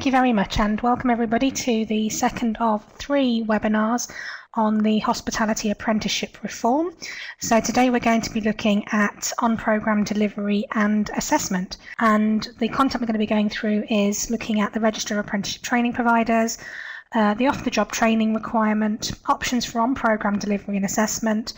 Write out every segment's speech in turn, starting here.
Thank you very much, and welcome everybody to the second of 3 webinars on the Hospitality Apprenticeship Reform. So today we're going to be looking at on-programme delivery and assessment, and the content we're going to be going through is looking at the Register of Apprenticeship Training Providers, the off-the-job training requirement, options for on-programme delivery and assessment,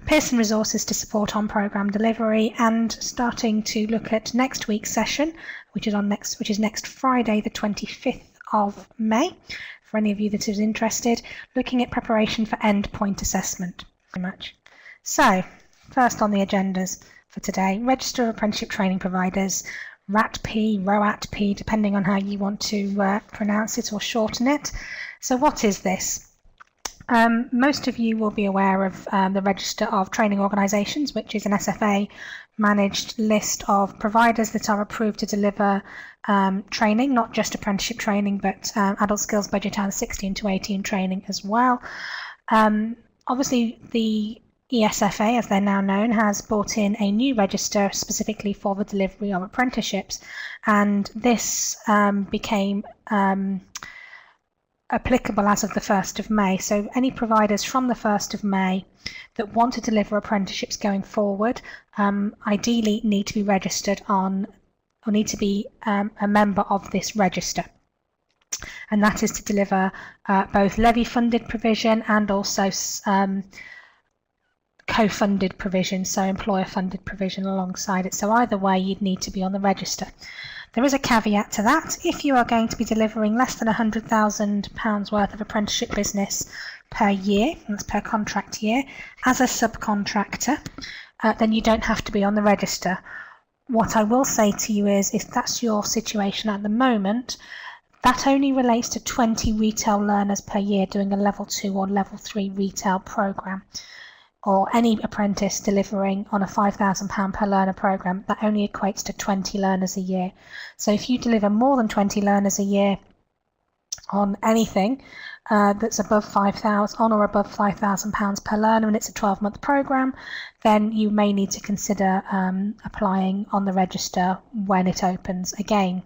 Pearson resources to support on-programme delivery, and starting to look at next week's session, which is next Friday, the 25th of May, for any of you that is interested, looking at preparation for endpoint assessment. Very much. So, first on the agendas for today, Register of Apprenticeship Training Providers, RATP, ROATP, depending on how you want to pronounce it or shorten it. So what is this? Most of you will be aware of the Register of Training Organisations, which is an SFA managed list of providers that are approved to deliver training, not just apprenticeship training, but adult skills budget and 16 to 18 training as well. Obviously, the ESFA, as they're now known, has brought in a new register specifically for the delivery of apprenticeships, and this became applicable as of the 1st of May. So any providers from the 1st of May that want to deliver apprenticeships going forward ideally need to be registered on, or need to be a member of this register. And that is to deliver both levy-funded provision and also co-funded provision, so employer-funded provision alongside it. So either way, you'd need to be on the register. There is a caveat to that. If you are going to be delivering less than £100,000 worth of apprenticeship business per year, that's per contract year, as a subcontractor, then you don't have to be on the register. What I will say to you is, if that's your situation at the moment, that only relates to 20 retail learners per year doing a level 2 or level 3 retail programme, or any apprentice delivering on a £5,000 per learner programme. That only equates to 20 learners a year. So if you deliver more than 20 learners a year on anything that's above £5,000 per learner, and it's a 12-month programme, then you may need to consider applying on the register when it opens again.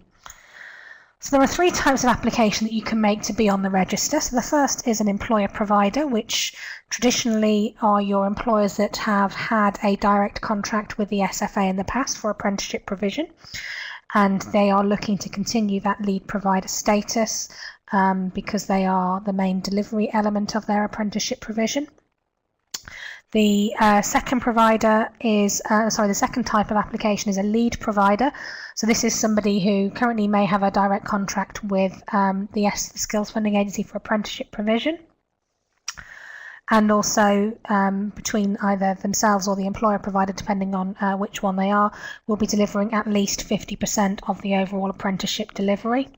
So there are 3 types of application that you can make to be on the register. So the first is an employer provider, which traditionally are your employers that have had a direct contract with the SFA in the past for apprenticeship provision, and they are looking to continue that lead provider status because they are the main delivery element of their apprenticeship provision. The second type of application is a lead provider. So this is somebody who currently may have a direct contract with the Skills Funding Agency for apprenticeship provision, and also between either themselves or the employer provider, depending on which one they are, will be delivering at least 50% of the overall apprenticeship delivery.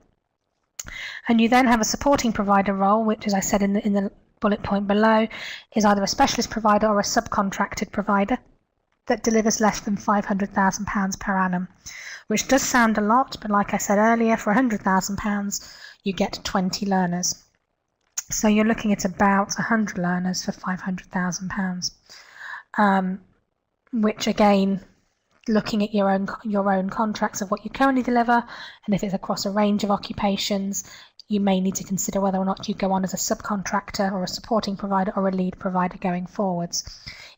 And you then have a supporting provider role, which, as I said in the bullet point below, is either a specialist provider or a subcontracted provider that delivers less than £500,000 per annum, which does sound a lot, but like I said earlier, for £100,000 you get 20 learners. So you're looking at about 100 learners for £500,000, which again, looking at your own contracts of what you currently deliver, and if it's across a range of occupations, you may need to consider whether or not you go on as a subcontractor or a supporting provider or a lead provider going forwards.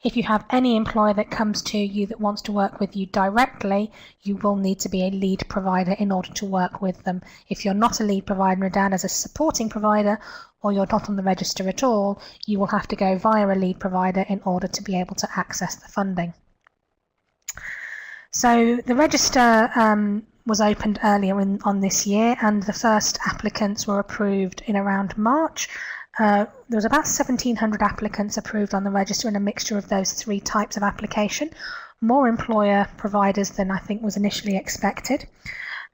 If you have any employer that comes to you that wants to work with you directly, you will need to be a lead provider in order to work with them. If you're not a lead provider and down as a supporting provider, or you're not on the register at all, you will have to go via a lead provider in order to be able to access the funding. So the register was opened earlier on this year, and the first applicants were approved in around March. There was about 1,700 applicants approved on the register in a mixture of those 3 types of application, more employer providers than I think was initially expected.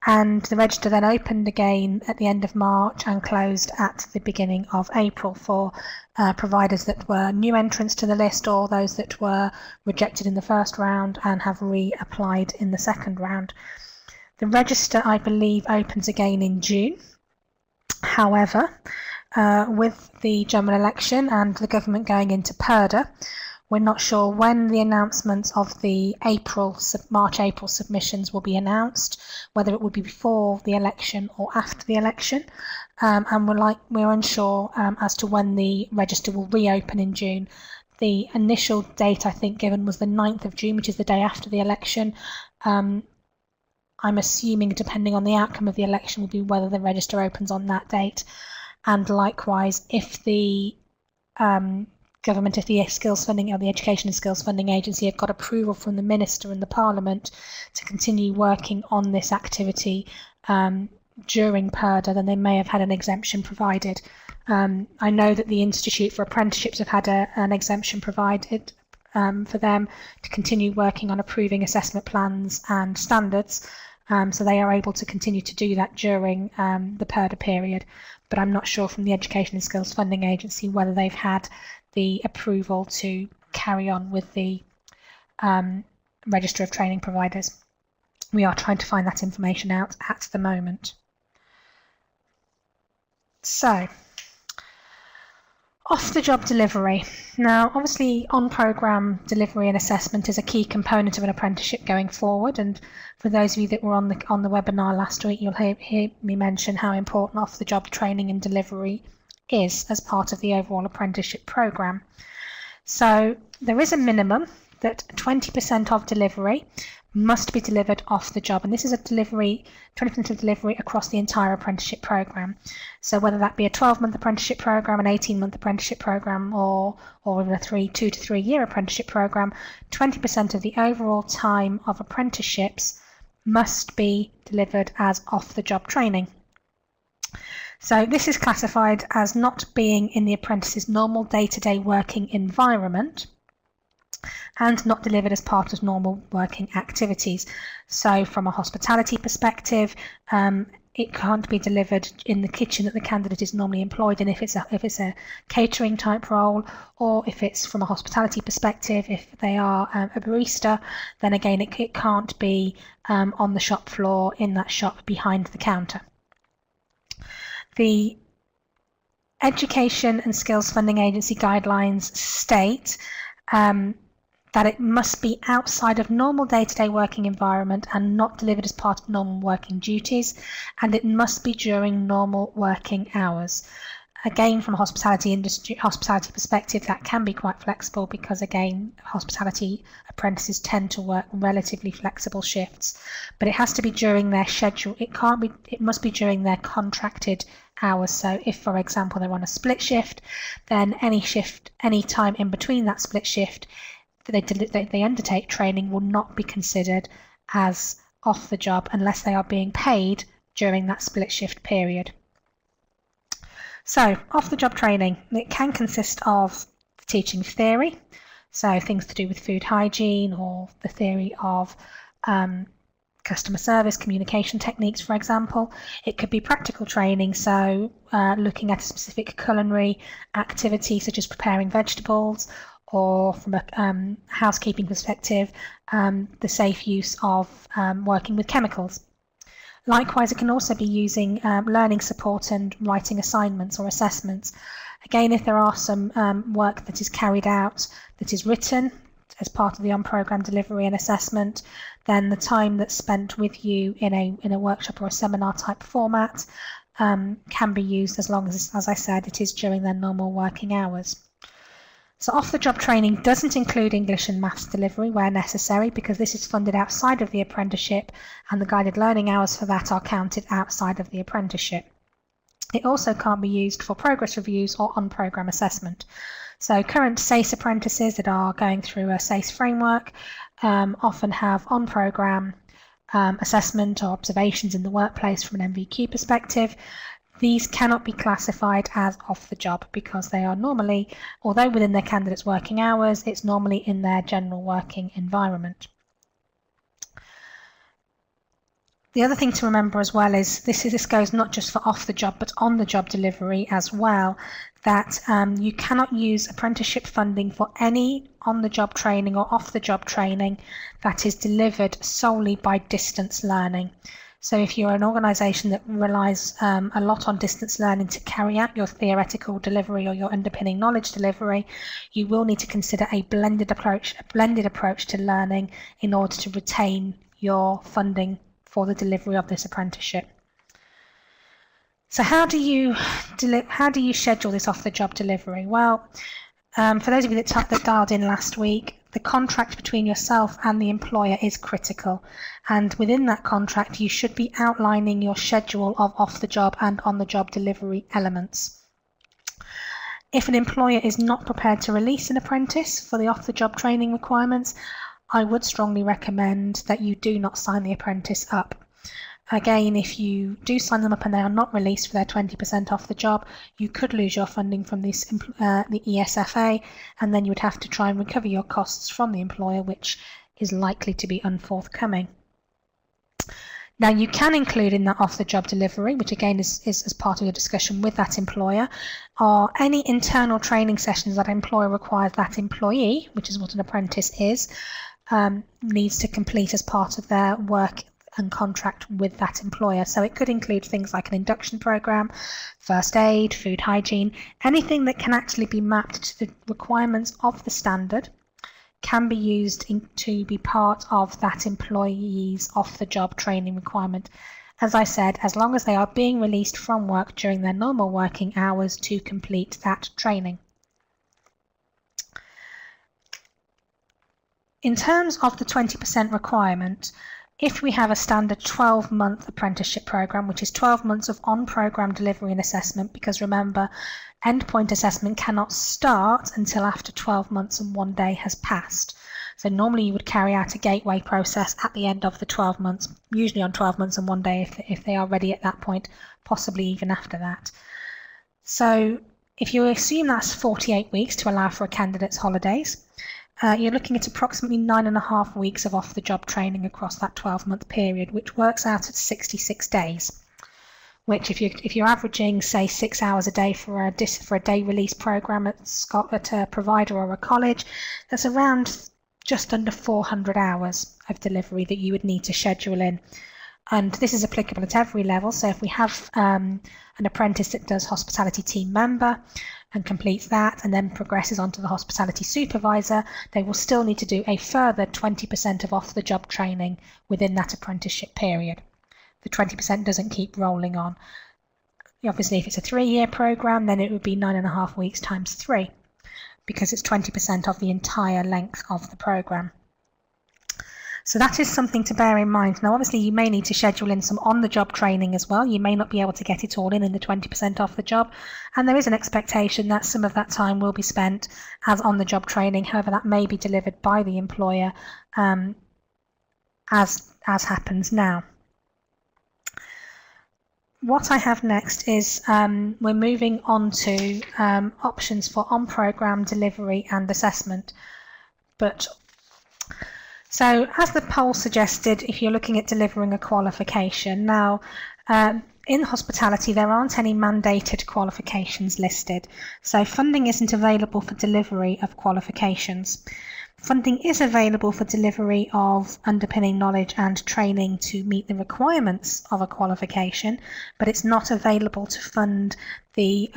And the register then opened again at the end of March and closed at the beginning of April for providers that were new entrants to the list, or those that were rejected in the first round and have reapplied in the second round. The register, I believe, opens again in June. However, with the general election and the government going into purdah, We're not sure when the announcements of the March-April submissions will be announced, whether it would be before the election or after the election, and we're unsure as to when the register will reopen in June. The initial date I think given was the 9th of June, which is the day after the election. I'm assuming, depending on the outcome of the election, will be whether the register opens on that date. And likewise, if the government, if the skills funding or the Education and Skills Funding Agency have got approval from the Minister and the Parliament to continue working on this activity during PERDA, then they may have had an exemption provided. I know that the Institute for Apprenticeships have had an exemption provided for them to continue working on approving assessment plans and standards, so they are able to continue to do that during the PERDA period. But I'm not sure from the Education and Skills Funding Agency whether they've had the approval to carry on with the register of training providers. We are trying to find that information out at the moment. So, off-the-job delivery. Now, obviously, on-programme delivery and assessment is a key component of an apprenticeship going forward, and for those of you that were on the webinar last week, you'll hear me mention how important off-the-job training and delivery is as part of the overall apprenticeship programme. So there is a minimum that 20% of delivery must be delivered off the job, and this is a 20% of delivery across the entire apprenticeship programme. So whether that be a 12-month apprenticeship programme, an 18-month apprenticeship programme, or even a 2 to 3 year apprenticeship programme, 20% of the overall time of apprenticeships must be delivered as off-the-job training. So this is classified as not being in the apprentice's normal day-to-day working environment and not delivered as part of normal working activities. So from a hospitality perspective, it can't be delivered in the kitchen that the candidate is normally employed in if it's a catering type role, or if it's from a hospitality perspective, if they are a barista, then again it can't be on the shop floor in that shop behind the counter. The Education and Skills Funding Agency guidelines state that it must be outside of normal day-to-day working environment and not delivered as part of normal working duties, and it must be during normal working hours. Again, from a hospitality perspective, that can be quite flexible because, again, hospitality apprentices tend to work relatively flexible shifts, but it has to be during their schedule. It must be during their contracted hours. So if, for example, they're on a split shift, then any time in between that split shift that they undertake training will not be considered as off the job unless they are being paid during that split shift period. So, off-the-job training, it can consist of teaching theory, so things to do with food hygiene or the theory of customer service, communication techniques, for example. It could be practical training, so looking at a specific culinary activity such as preparing vegetables, or from a housekeeping perspective, the safe use of working with chemicals. Likewise, it can also be using learning support and writing assignments or assessments. Again, if there are some work that is carried out that is written as part of the on-programme delivery and assessment, then the time that's spent with you in a workshop or a seminar type format can be used as long as I said, it is during their normal working hours. So off-the-job training doesn't include English and Maths delivery where necessary, because this is funded outside of the apprenticeship and the guided learning hours for that are counted outside of the apprenticeship. It also can't be used for progress reviews or on-programme assessment. So current SACE apprentices that are going through a SACE framework often have on-programme assessment or observations in the workplace from an MVQ perspective. These cannot be classified as off the job because they are normally, although within their candidates' working hours, it's normally in their general working environment. The other thing to remember as well is this goes not just for off the job but on the job delivery as well, that you cannot use apprenticeship funding for any on the job training or off the job training that is delivered solely by distance learning. So if you're an organisation that relies a lot on distance learning to carry out your theoretical delivery or your underpinning knowledge delivery, you will need to consider a blended approach to learning in order to retain your funding for the delivery of this apprenticeship. So how do you schedule this off-the-job delivery? Well, for those of you that dialed in last week, the contract between yourself and the employer is critical, and within that contract you should be outlining your schedule of off-the-job and on-the-job delivery elements. If an employer is not prepared to release an apprentice for the off-the-job training requirements, I would strongly recommend that you do not sign the apprentice up. Again, if you do sign them up and they are not released for their 20% off the job, you could lose your funding from the ESFA, and then you would have to try and recover your costs from the employer, which is likely to be unforthcoming. Now, you can include in that off-the-job delivery, which again is as part of your discussion with that employer, are any internal training sessions that employer requires that employee, which is what an apprentice is, needs to complete as part of their work and contract with that employer. So it could include things like an induction program, first aid, food hygiene, anything that can actually be mapped to the requirements of the standard can be used to be part of that employee's off-the-job training requirement. As I said, as long as they are being released from work during their normal working hours to complete that training. In terms of the 20% requirement, if we have a standard 12-month apprenticeship program, which is 12 months of on-program delivery and assessment, because remember, endpoint assessment cannot start until after 12 months and 1 day has passed. So normally you would carry out a gateway process at the end of the 12 months, usually on 12 months and 1 day if they are ready at that point, possibly even after that. So if you assume that's 48 weeks to allow for a candidate's holidays, you're looking at approximately 9.5 weeks of off-the-job training across that 12-month period, which works out at 66 days. Which, if you're averaging, say, 6 hours a day for a day release program at a provider or a college, that's around just under 400 hours of delivery that you would need to schedule in. And this is applicable at every level. So if we have an apprentice that does hospitality team member and completes that and then progresses onto the hospitality supervisor, they will still need to do a further 20% of off-the-job training within that apprenticeship period. The 20% doesn't keep rolling on. Obviously, if it's a 3-year program, then it would be 9.5 weeks times 3, because it's 20% of the entire length of the program. So that is something to bear in mind. Now, obviously, you may need to schedule in some on-the-job training as well. You may not be able to get it all in the 20% off the job. And there is an expectation that some of that time will be spent as on-the-job training. However, that may be delivered by the employer as happens now. What I have next is we're moving on to options for on-program delivery and assessment. So as the poll suggested, if you're looking at delivering a qualification, now in hospitality there aren't any mandated qualifications listed, so funding isn't available for delivery of qualifications. Funding is available for delivery of underpinning knowledge and training to meet the requirements of a qualification, but it's not available to fund the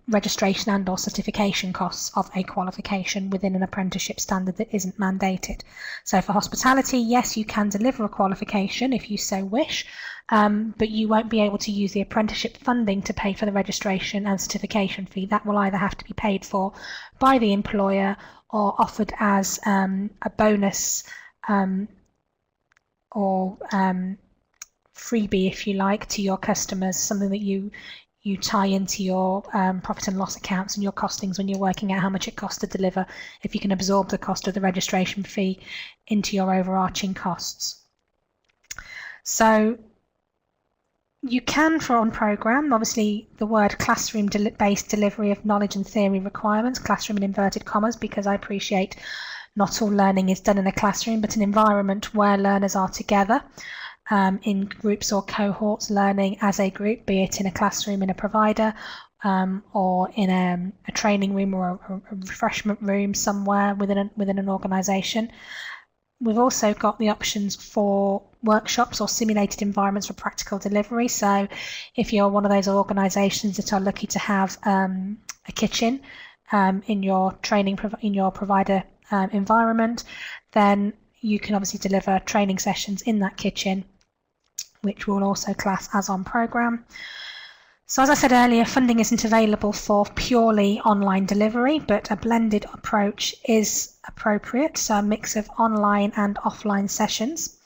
registration and or certification costs of a qualification within an apprenticeship standard that isn't mandated. So for hospitality, yes, you can deliver a qualification if you so wish, but you won't be able to use the apprenticeship funding to pay for the registration and certification fee. That will either have to be paid for by the employer or offered as a bonus or freebie, if you like, to your customers, something that you tie into your profit and loss accounts and your costings when you're working out how much it costs to deliver, if you can absorb the cost of the registration fee into your overarching costs. So you can, for on-program, obviously the word classroom-based delivery of knowledge and theory requirements, classroom in inverted commas, because I appreciate not all learning is done in a classroom, but an environment where learners are together in groups or cohorts learning as a group, be it in a classroom in a provider or in a training room or a refreshment room somewhere within an organisation. We've also got the options for workshops or simulated environments for practical delivery. So if you're one of those organisations that are lucky to have a kitchen in your provider environment, then you can obviously deliver training sessions in that kitchen, which will also class as on programme. So as I said earlier, funding isn't available for purely online delivery, but a blended approach is appropriate, so a mix of online and offline sessions.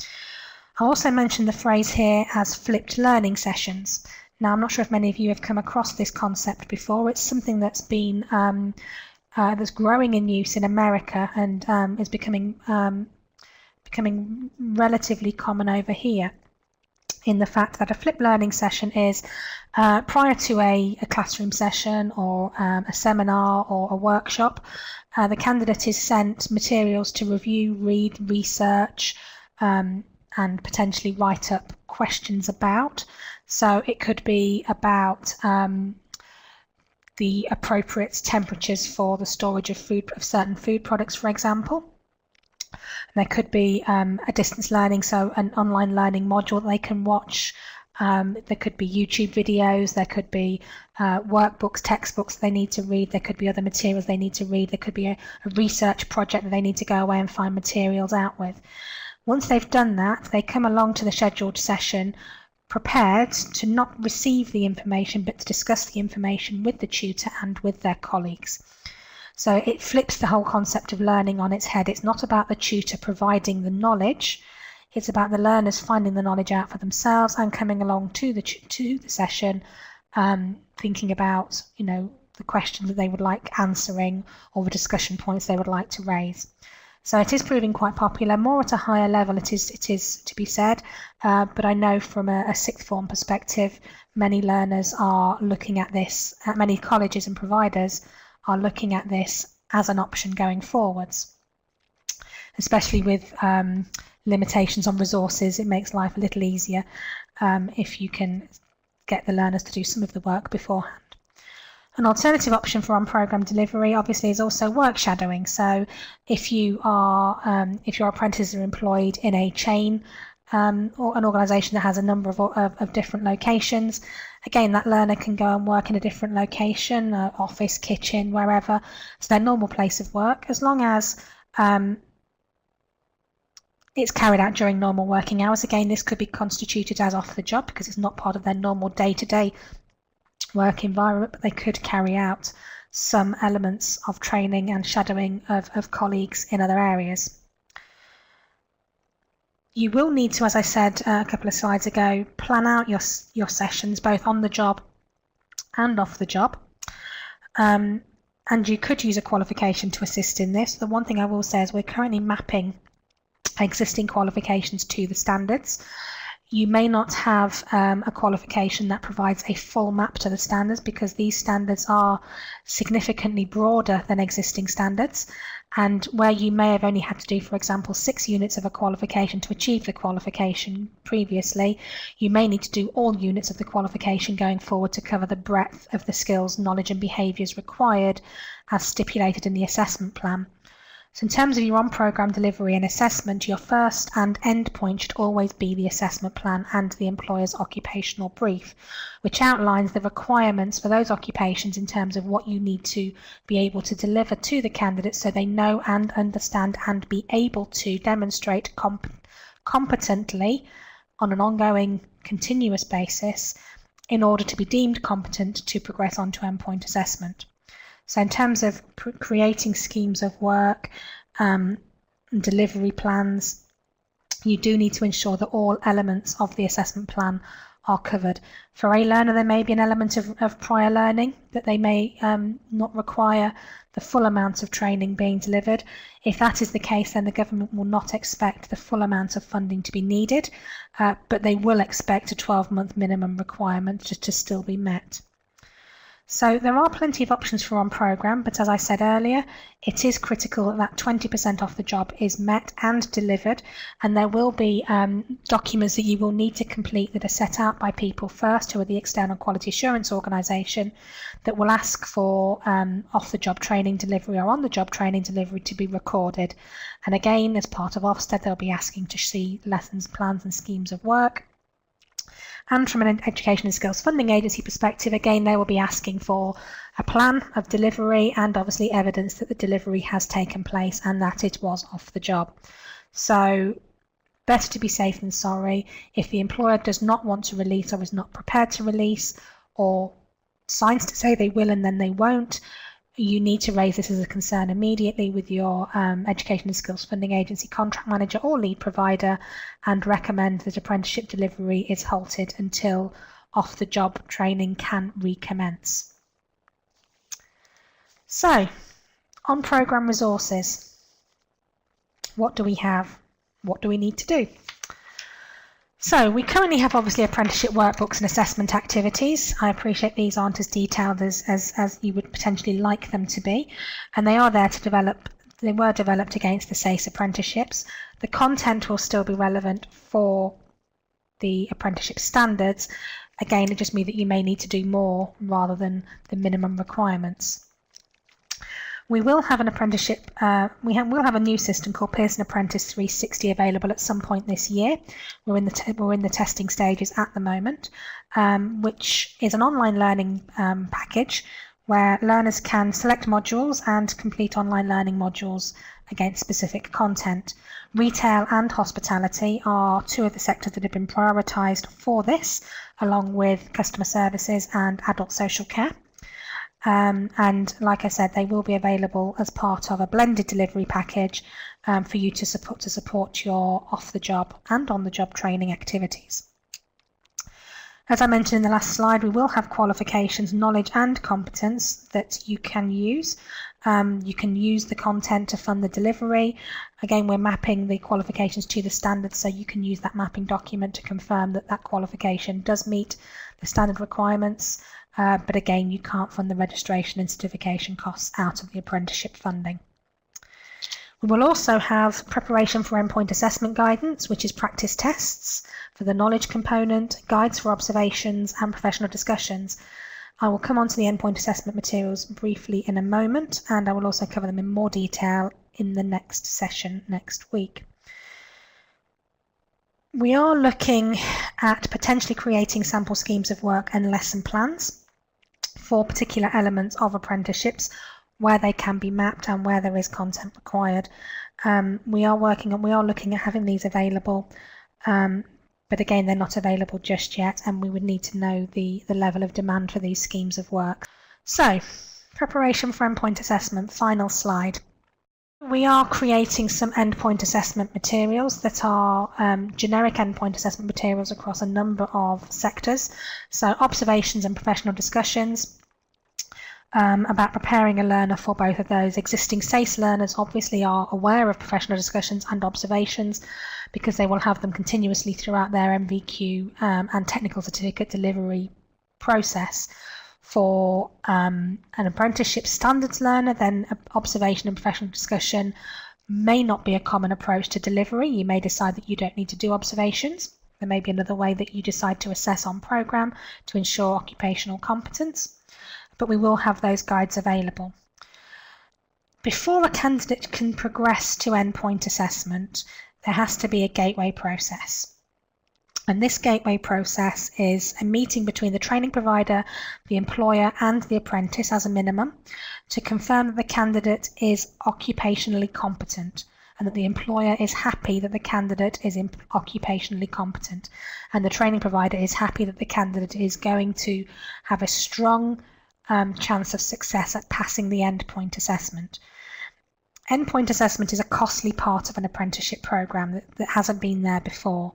I also mentioned the phrase here as flipped learning sessions. Now, I'm not sure if many of you have come across this concept before. It's something that's been that's growing in use in America and is becoming relatively common over here, in the fact that a flipped learning session is prior to a classroom session or a seminar or a workshop, the candidate is sent materials to review, read, research, and potentially write up questions about. So it could be about the appropriate temperatures for the storage of certain food products, for example. There could be a distance learning, so an online learning module that they can watch. There could be YouTube videos, there could be workbooks, textbooks they need to read, there could be other materials they need to read, there could be a research project that they need to go away and find materials out with. Once they've done that, they come along to the scheduled session prepared to not receive the information but to discuss the information with the tutor and with their colleagues. So it flips the whole concept of learning on its head. It's not about the tutor providing the knowledge. It's about the learners finding the knowledge out for themselves and coming along to the session, thinking about, the questions that they would like answering or the discussion points they would like to raise. So it is proving quite popular. More at a higher level, it is to be said, but I know from a sixth form perspective, many learners are looking at this. Many colleges and providers are looking at this as an option going forwards, especially with limitations on resources. It makes life a little easier if you can get the learners to do some of the work beforehand. An alternative option for on-programme delivery obviously is also work shadowing. So if your apprentices are employed in a chain or an organisation that has a number of different locations, again, that learner can go and work in a different location, office, kitchen, wherever. It's their normal place of work, as long as it's carried out during normal working hours. Again, this could be constituted as off the job because it's not part of their normal day-to-day work environment, but they could carry out some elements of training and shadowing of colleagues in other areas. You will need to, as I said a couple of slides ago, plan out your sessions both on the job and off the job. And you could use a qualification to assist in this. The one thing I will say is we're currently mapping existing qualifications to the standards. You may not have a qualification that provides a full map to the standards because these standards are significantly broader than existing standards. And where you may have only had to do, for example, 6 units of a qualification to achieve the qualification previously, you may need to do all units of the qualification going forward to cover the breadth of the skills, knowledge and behaviours required as stipulated in the assessment plan. So in terms of your on-programme delivery and assessment, your first and end point should always be the assessment plan and the employer's occupational brief, which outlines the requirements for those occupations in terms of what you need to be able to deliver to the candidates so they know and understand and be able to demonstrate competently on an ongoing, continuous basis in order to be deemed competent to progress on to endpoint assessment. So in terms of creating schemes of work, delivery plans, you do need to ensure that all elements of the assessment plan are covered. For a learner, there may be an element of prior learning that they may not require the full amount of training being delivered. If that is the case, then the government will not expect the full amount of funding to be needed, but they will expect a 12-month minimum requirement to still be met. So there are plenty of options for on-program, but as I said earlier, it is critical that 20% off the job is met and delivered, and there will be documents that you will need to complete that are set out by people first, who are the external quality assurance organisation, that will ask for off-the-job training delivery or on-the-job training delivery to be recorded. And again, as part of Ofsted, they'll be asking to see lessons, plans and schemes of work. And from an Education and Skills Funding Agency perspective, again, they will be asking for a plan of delivery and obviously evidence that the delivery has taken place and that it was off the job. So better to be safe than sorry. If the employer does not want to release or is not prepared to release, or signs to say they will and then they won't, you need to raise this as a concern immediately with your Education and Skills Funding Agency contract manager or lead provider, and recommend that apprenticeship delivery is halted until off-the-job training can recommence. So, on-programme resources. What do we have? What do we need to do? So we currently have obviously apprenticeship workbooks and assessment activities. I appreciate these aren't as detailed as you would potentially like them to be, and they are there to develop. They were developed against the SACE apprenticeships. The content will still be relevant for the apprenticeship standards. Again, it just means that you may need to do more rather than the minimum requirements. We will have an apprenticeship, we'll have a new system called Pearson Apprentice 360 available at some point this year. We're in the testing stages at the moment, which is an online learning package where learners can select modules and complete online learning modules against specific content. Retail and hospitality are two of the sectors that have been prioritised for this, along with customer services and adult social care. And like I said, they will be available as part of a blended delivery package for you to support your off-the-job and on-the-job training activities. As I mentioned in the last slide, we will have qualifications, knowledge and competence that you can use. You can use the content to fund the delivery. Again, we're mapping the qualifications to the standards, so you can use that mapping document to confirm that that qualification does meet the standard requirements. But again, you can't fund the registration and certification costs out of the apprenticeship funding. We will also have preparation for endpoint assessment guidance, which is practice tests for the knowledge component, guides for observations and professional discussions. I will come on to the endpoint assessment materials briefly in a moment, and I will also cover them in more detail in the next session next week. We are looking at potentially creating sample schemes of work and lesson plans for particular elements of apprenticeships where they can be mapped and where there is content required. We are looking at having these available, but again, they're not available just yet, and we would need to know the level of demand for these schemes of work. So, preparation for endpoint assessment, final slide. We are creating some endpoint assessment materials that are generic endpoint assessment materials across a number of sectors. So observations and professional discussions about preparing a learner for both of those. Existing SACE learners obviously are aware of professional discussions and observations because they will have them continuously throughout their MVQ and technical certificate delivery process. For an apprenticeship standards learner, then observation and professional discussion may not be a common approach to delivery. You may decide that you don't need to do observations. There may be another way that you decide to assess on programme to ensure occupational competence, but we will have those guides available. Before a candidate can progress to endpoint assessment, there has to be a gateway process. And this gateway process is a meeting between the training provider, the employer and the apprentice as a minimum to confirm that the candidate is occupationally competent and that the employer is happy that the candidate is occupationally competent and the training provider is happy that the candidate is going to have a strong chance of success at passing the endpoint assessment. Endpoint assessment is a costly part of an apprenticeship programme that hasn't been there before.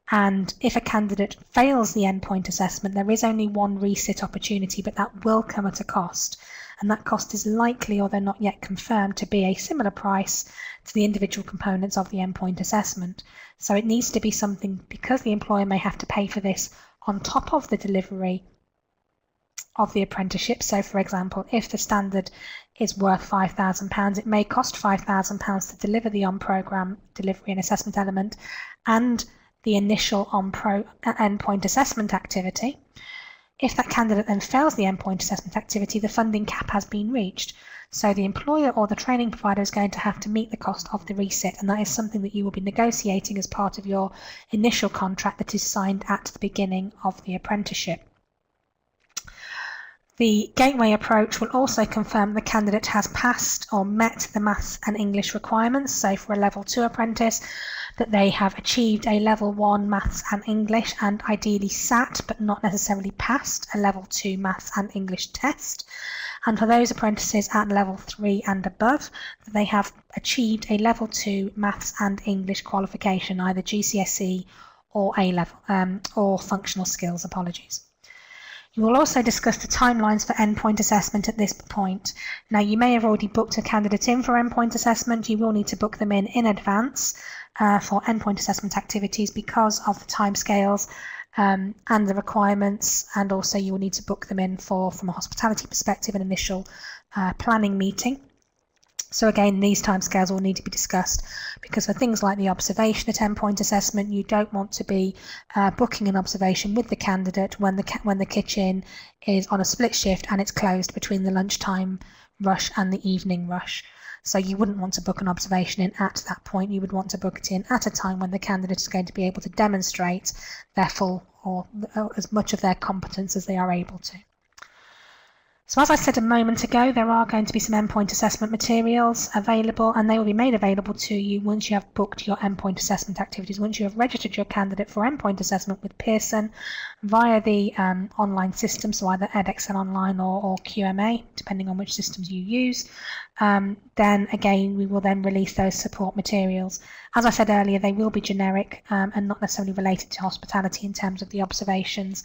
And if a candidate fails the endpoint assessment, there is only one resit opportunity, but that will come at a cost. And that cost is likely, although not yet confirmed, to be a similar price to the individual components of the endpoint assessment. So it needs to be something, because the employer may have to pay for this on top of the delivery of the apprenticeship. So for example, if the standard is worth £5,000, it may cost £5,000 to deliver the on-programme delivery and assessment element and the initial endpoint assessment activity. If that candidate then fails the endpoint assessment activity, the funding cap has been reached. So the employer or the training provider is going to have to meet the cost of the resit, and that is something that you will be negotiating as part of your initial contract that is signed at the beginning of the apprenticeship. The gateway approach will also confirm the candidate has passed or met the maths and English requirements. So for a level 2 apprentice, that they have achieved a level 1 maths and English and ideally sat but not necessarily passed a level 2 maths and English test. And for those apprentices at level 3 and above, that they have achieved a level 2 maths and English qualification, either GCSE or A-level or functional skills, apologies. You will also discuss the timelines for endpoint assessment at this point. Now, you may have already booked a candidate in for endpoint assessment. You will need to book them in advance for endpoint assessment activities because of the timescales and the requirements, and also you will need to book them in for, from a hospitality perspective, an initial planning meeting. So again, these timescales will need to be discussed because for things like the observation at endpoint assessment, you don't want to be booking an observation with the candidate when the kitchen is on a split shift and it's closed between the lunchtime rush and the evening rush. So you wouldn't want to book an observation in at that point. You would want to book it in at a time when the candidate is going to be able to demonstrate their full or as much of their competence as they are able to. So as I said a moment ago, there are going to be some endpoint assessment materials available, and they will be made available to you once you have booked your endpoint assessment activities, once you have registered your candidate for endpoint assessment with Pearson via the online system, so either edXL Online or QMA, depending on which systems you use. Then again, we will then release those support materials. As I said earlier, they will be generic and not necessarily related to hospitality in terms of the observations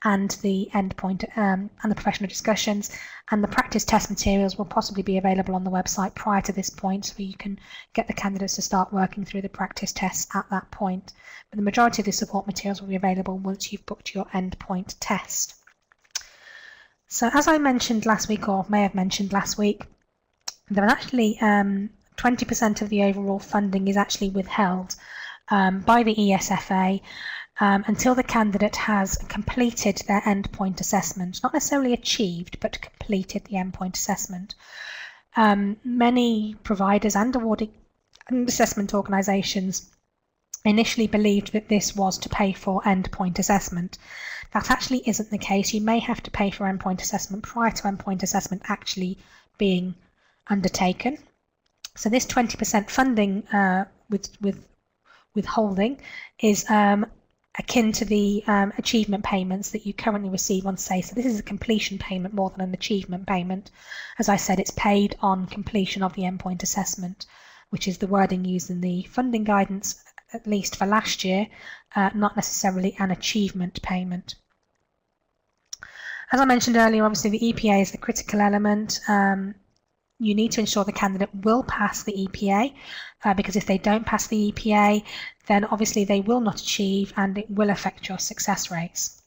and the endpoint and the professional discussions, and the practice test materials will possibly be available on the website prior to this point, so you can get the candidates to start working through the practice tests at that point. But the majority of the support materials will be available once you've booked your endpoint test. So as I mentioned last week, or may have mentioned last week, there are actually 20% of the overall funding is actually withheld by the ESFA until the candidate has completed their endpoint assessment, not necessarily achieved, but completed the endpoint assessment. Many providers and awarding and assessment organisations initially believed that this was to pay for endpoint assessment. That actually isn't the case. You may have to pay for endpoint assessment prior to endpoint assessment actually being undertaken. So this 20% funding with withholding is akin to the achievement payments that you currently receive on SACE. So this is a completion payment more than an achievement payment. As I said, it's paid on completion of the endpoint assessment, which is the wording used in the funding guidance, at least for last year, not necessarily an achievement payment. As I mentioned earlier, obviously the EPA is the critical element. You need to ensure the candidate will pass the EPA because if they don't pass the EPA, then obviously they will not achieve and it will affect your success rates.